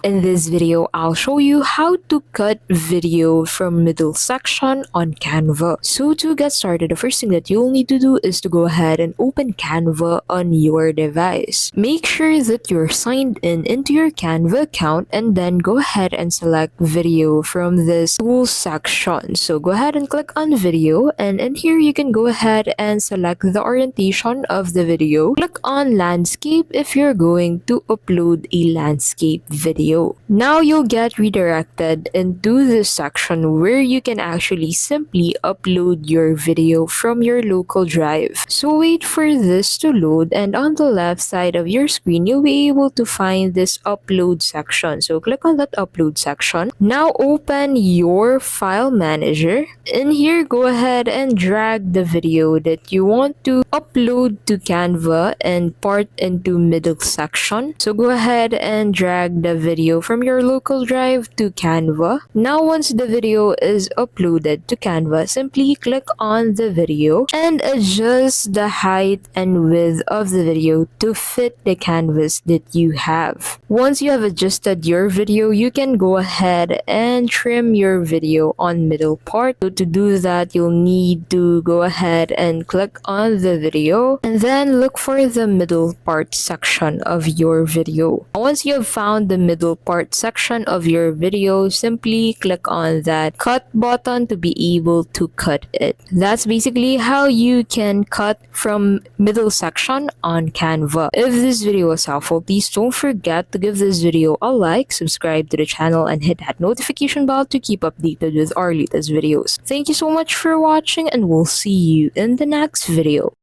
In this video, I'll show you how to cut video from middle section on Canva. So to get started, the first thing that you'll need to do is to go ahead and open Canva on your device. Make sure that you're signed in into your Canva account and then go ahead and select video from this tool section. So go ahead and click on video, and in here you can go ahead and select the orientation of the video. Click on landscape if you're going to upload a landscape video. Now you'll get redirected into this section where you can actually simply upload your video from your local drive. So wait for this to load, and on the left side of your screen you'll be able to find this upload section. So click on that upload section. Now open your file manager. In here, go ahead and drag the video that you want to upload to Canva and part into middle section. So go ahead and drag the video from your local drive to Canva. Now once the video is uploaded to Canva, simply click on the video and adjust the height and width of the video to fit the canvas that you have. Once you have adjusted your video, you can go ahead and trim your video on middle part. So to do that, you'll need to go ahead and click on the video and then look for the middle part section of your video. Once you have found the middle part section of your video, simply click on that cut button to be able to cut it. That's basically how you can cut from middle section on Canva. If this video was helpful, please don't forget to give this video a like, subscribe to the channel, and hit that notification bell to keep updated with our latest videos. Thank you so much for watching, and we'll see you in the next video.